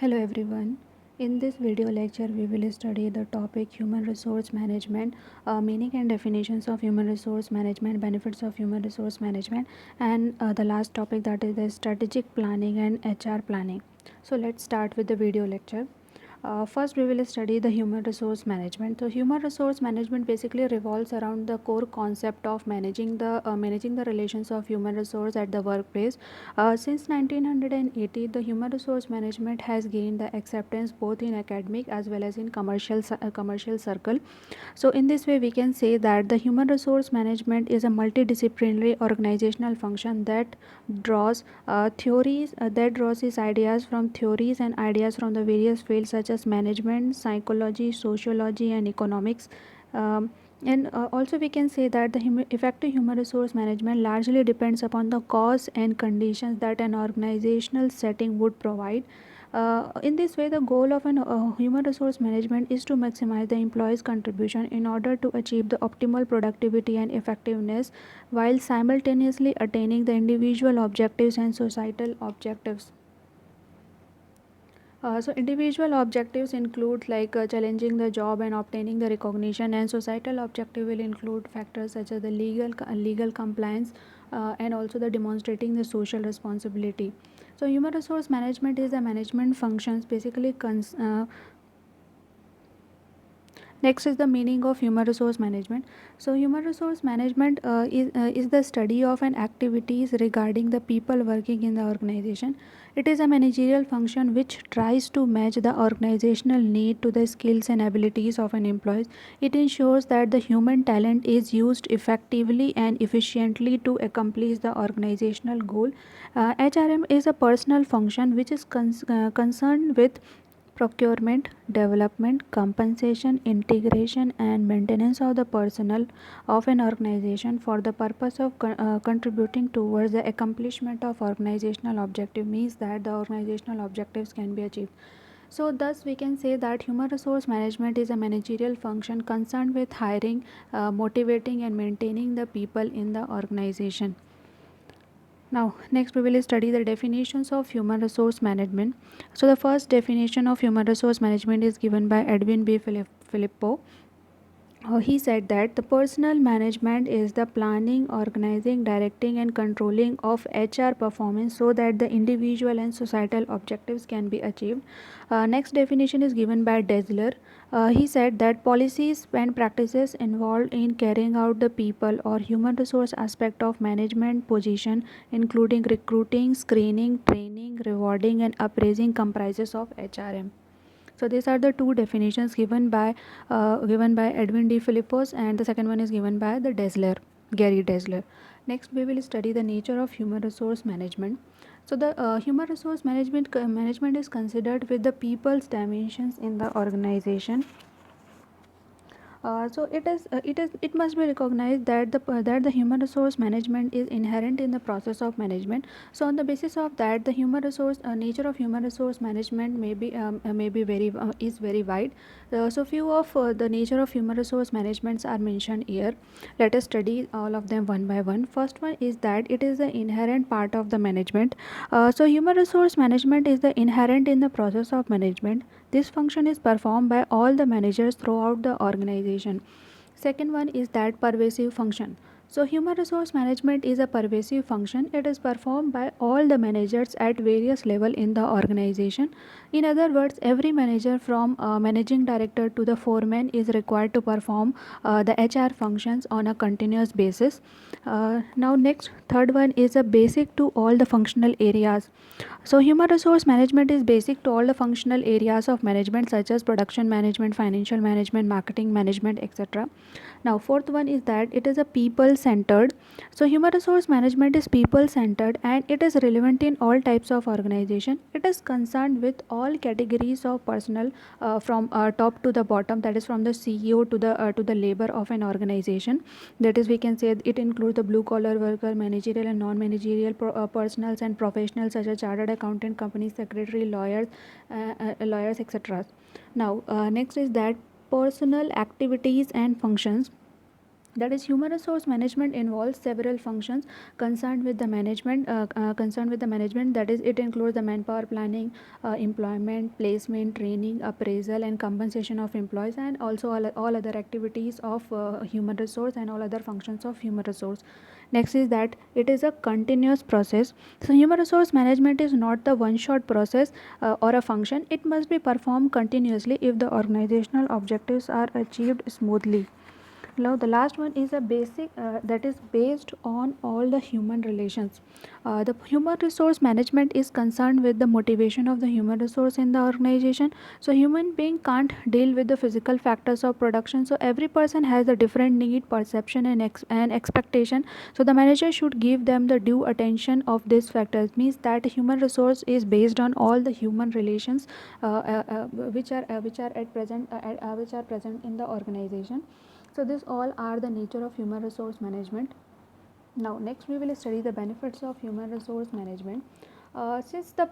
Hello everyone. In this video lecture, we will study the topic human resource management, meaning and definitions of human resource management, benefits of human resource management, and the last topic, that is the strategic planning and HR planning. So let's start with the video lecture. First, we will study the human resource management. So, human resource management basically revolves around the core concept of managing the relations of human resource at the workplace. Since 1980, the human resource management has gained the acceptance both in academic as well as in commercial circle. So, in this way, we can say that the human resource management is a multidisciplinary organizational function that draws its ideas from theories and ideas from the various fields such as management, psychology, sociology, and economics. And also, we can say that the effective human resource management largely depends upon the cause and conditions that an organizational setting would provide. In this way, the goal of an human resource management is to maximize the employee's contribution in order to achieve the optimal productivity and effectiveness while simultaneously attaining the individual objectives and societal objectives. So individual objectives include like challenging the job and obtaining the recognition, and societal objective will include factors such as the legal compliance and also the demonstrating the social responsibility. So human resource management is a management functions basically Next is the meaning of human resource management. So, human resource management is the study of an activities regarding the people working in the organization. It is a managerial function which tries to match the organizational need to the skills and abilities of an employee. It ensures that the human talent is used effectively and efficiently to accomplish the organizational goal. HRM is a personal function which is concerned with procurement, development, compensation, integration, and maintenance of the personnel of an organization for the purpose of contributing towards the accomplishment of organizational objective, means that the organizational objectives can be achieved. So, thus, we can say that human resource management is a managerial function concerned with hiring, motivating, and maintaining the people in the organization. Now, next we will study the definitions of human resource management. So, the first definition of human resource management is given by Edwin B. Filippo. He said that the personal management is the planning, organizing, directing, and controlling of HR performance so that the individual and societal objectives can be achieved. Next definition is given by Desler. He said that policies and practices involved in carrying out the people or human resource aspect of management position, including recruiting, screening, training, rewarding, and appraising, comprises of HRM. So these are the two definitions given by Edwin D. Philippos, and the second one is given by the Gary Desler. Next, we will study the nature of human resource management. So the human resource management is considered with the people's dimensions in the organization. It must be recognized that the human resource management is inherent in the process of management. So on the basis of that, the human resource nature of human resource management may be very is very wide. So few of the nature of human resource managements are mentioned here. Let us study all of them one by one. First one is that it is the inherent part of the management. So human resource management is the inherent in the process of management. This function is performed by all the managers throughout the organization. Second one is that pervasive function. So human resource management is a pervasive function. It is performed by all the managers at various level in the organization. In other words, every manager from managing director to the foreman is required to perform the HR functions on a continuous basis. Now next, third one is a basic to all the functional areas. So human resource management is basic to all the functional areas of management such as production management, financial management, marketing management, etc. Now fourth one is that it is a people centered. So human resource management is people centered and it is relevant in all types of organization. It is concerned with all categories of personnel from top to the bottom, that is from the CEO to the labor of an organization. That is, we can say it includes the blue collar worker, managerial and non managerial personals and professionals such as chartered accountant, company secretary, lawyers, etc. Now next is that personal activities and functions. That is, human resource management involves several functions concerned with the management. That is, it includes the manpower planning, employment, placement, training, appraisal, and compensation of employees, and also all other activities of human resource and all other functions of human resource. Next is that it is a continuous process. So human resource management is not the one shot process or a function. It must be performed continuously if the organizational objectives are achieved smoothly. Now the last one is a basic that is based on all the human relations. The human resource management is concerned with the motivation of the human resource in the organization. So human being can't deal with the physical factors of production. So every person has a different need, perception, and expectation. So the manager should give them the due attention of these factors. Means that human resource is based on all the human relations which are present in the organization. So these all are the nature of human resource management. Now next we will study the benefits of human resource management. Since the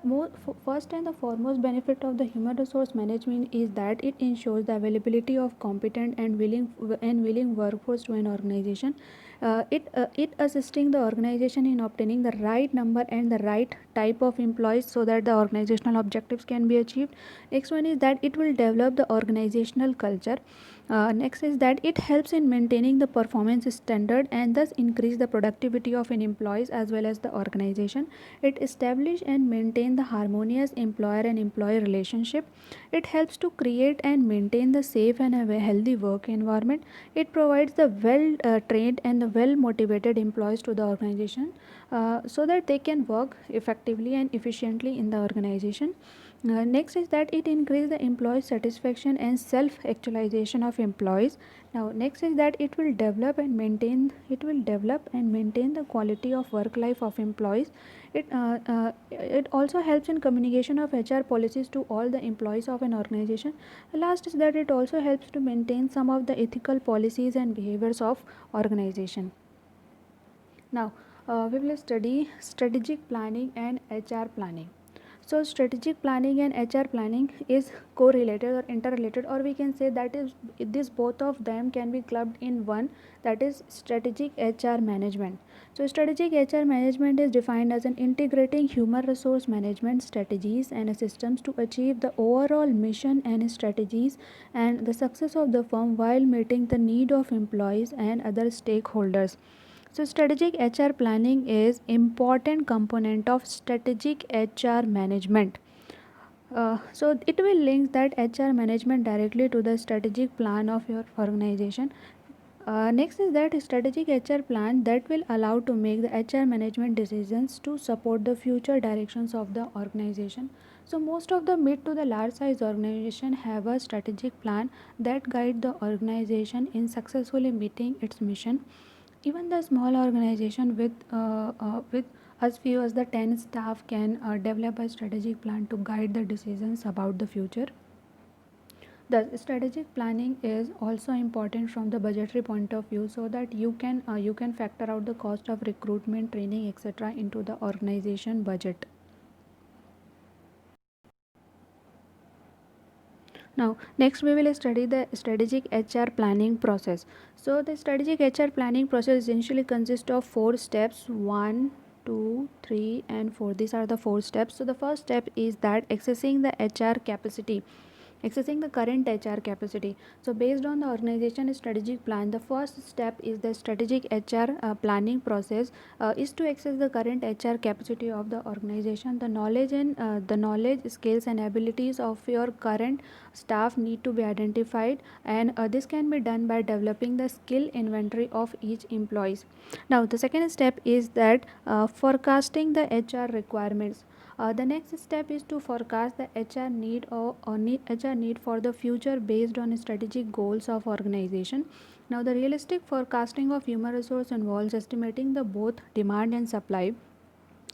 first and the foremost benefit of the human resource management is that it ensures the availability of competent and willing workforce to an organization. It assisting the organization in obtaining the right number and the right type of employees so that the organizational objectives can be achieved. Next one is that it will develop the organizational culture. Next is that it helps in maintaining the performance standard and thus increase the productivity of an employees as well as the organization. It establish and maintain the harmonious employer and employee relationship. It helps to create and maintain the safe and a healthy work environment. It provides the well trained and the well motivated employees to the organization so that they can work effectively and efficiently in the organization. Next is that it increases the employee satisfaction and self actualization of employees. Now next is that it will develop and maintain the quality of work life of employees. It also helps in communication of HR policies to all the employees of an organization. Last is that it also helps to maintain some of the ethical policies and behaviors of organization. Now we will study strategic planning and HR planning. So strategic planning and HR planning is correlated or interrelated, or we can say that is this both of them can be clubbed in one, that is strategic HR management. So strategic HR management is defined as an integrating human resource management strategies and systems to achieve the overall mission and strategies and the success of the firm while meeting the need of employees and other stakeholders. So strategic HR planning is important component of strategic HR management. So it will link that HR management directly to the strategic plan of your organization. Next is that strategic HR plan that will allow to make the HR management decisions to support the future directions of the organization. So most of the mid to the large size organization have a strategic plan that guide the organization in successfully meeting its mission. Even the small organization with as few as the 10 staff can develop a strategic plan to guide the decisions about the future. The strategic planning is also important from the budgetary point of view, so that you can factor out the cost of recruitment, training, etc. into the organization budget. Now, next we will study the strategic HR planning process. So, the strategic HR planning process essentially consists of four steps: one, two, three, and four. These are the four steps. So, the first step is that accessing the HR capacity. Accessing the current HR capacity. So, based on the organization strategic plan, the first step is the strategic HR planning process is to access the current HR capacity of the organization. The knowledge, skills, and abilities of your current staff need to be identified, and this can be done by developing the skill inventory of each employees. Now, the second step is that forecasting the HR requirements. The next step is to forecast the HR need for the future based on strategic goals of organization. Now, the realistic forecasting of human resource involves estimating the both demand and supply.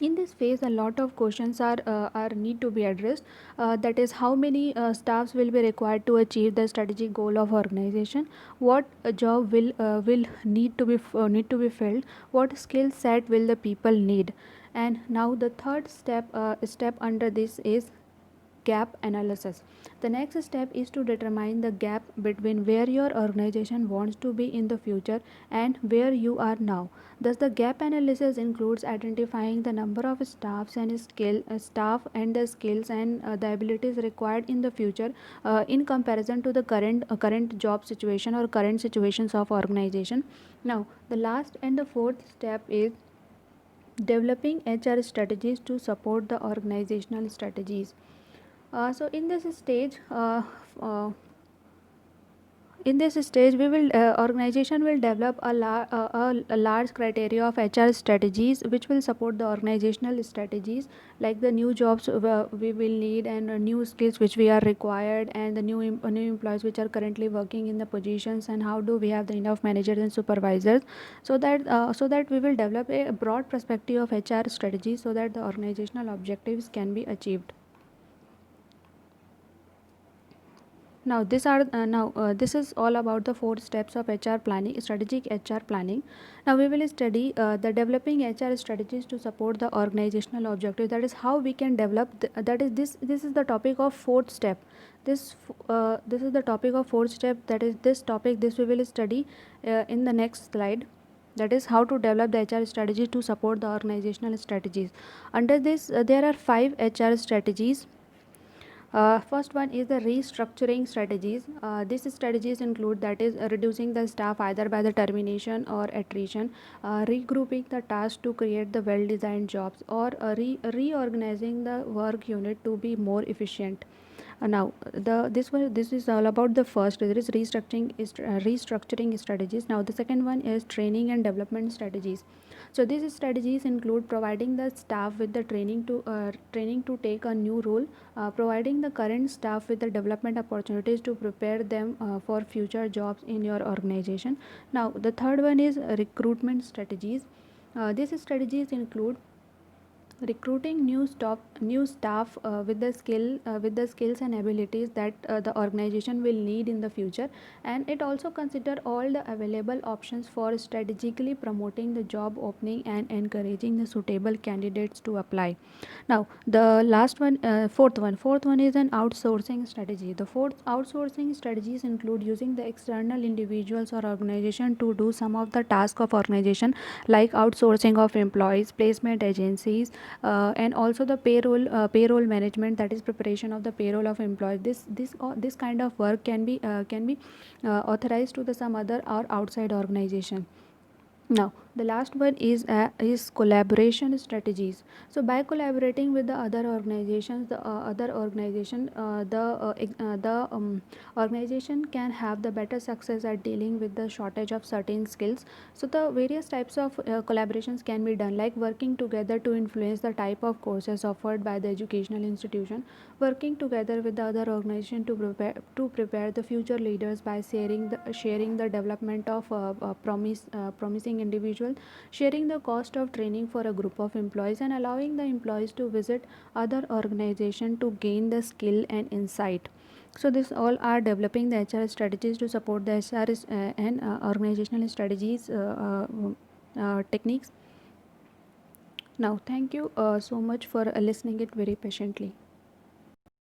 In this phase, a lot of questions are need to be addressed. That is, how many staffs will be required to achieve the strategic goal of organization? What job will need to be filled? What skill set will the people need? And now the third step under this is gap analysis. The next step is to determine the gap between where your organization wants to be in the future and where you are now. Thus, the gap analysis includes identifying the number of staff and the skills and the abilities required in the future in comparison to the current job situation or current situations of organization. Now, the last and the fourth step is developing HR strategies to support the organizational strategies. So in this stage we will organization will develop a large criteria of HR strategies which will support the organizational strategies, like the new jobs we will need, and new skills which we are required, and the new employees which are currently working in the positions, and how do we have the enough managers and supervisors, so that we will develop a broad perspective of HR strategies so that the organizational objectives can be achieved. Now this is all about the four steps of HR planning, strategic HR planning. Now we will study the developing HR strategies to support the organizational objective. That is how we can develop. That is this is the topic of fourth step. This is the topic of fourth step. That is this topic. This we will study in the next slide. That is how to develop the HR strategy to support the organizational strategies. Under this, there are five HR strategies. First one is the restructuring strategies. These strategies include, that is, reducing the staff either by the termination or attrition, regrouping the tasks to create the well-designed jobs, or reorganizing the work unit to be more efficient. Now, this is all about the first. There is restructuring strategies. Now, the second one is training and development strategies. So these strategies include providing the staff with the training to take a new role, providing the current staff with the development opportunities to prepare them for future jobs in your organization. Now, the third one is recruitment strategies. These strategies include recruiting new staff with the skills and abilities that the organization will need in the future, and it also consider all the available options for strategically promoting the job opening and encouraging the suitable candidates to apply. Now, the last one, fourth one is an outsourcing strategy. The fourth outsourcing strategies include using the external individuals or organization to do some of the task of organization, like outsourcing of employees, placement agencies, and also the payroll management, that is preparation of the payroll of employees. This kind of work can be authorized to the some other or outside organization. Now, the last one is collaboration strategies. So, by collaborating with the other organizations, the organization can have the better success at dealing with the shortage of certain skills. So, the various types of collaborations can be done, like working together to influence the type of courses offered by the educational institution, working together with the other organization to prepare the future leaders by sharing the development of promising individual, sharing the cost of training for a group of employees, and allowing the employees to visit other organization to gain the skill and insight. So this all are developing the HR strategies to support the and organizational strategies techniques. Now, thank you so much for listening it very patiently.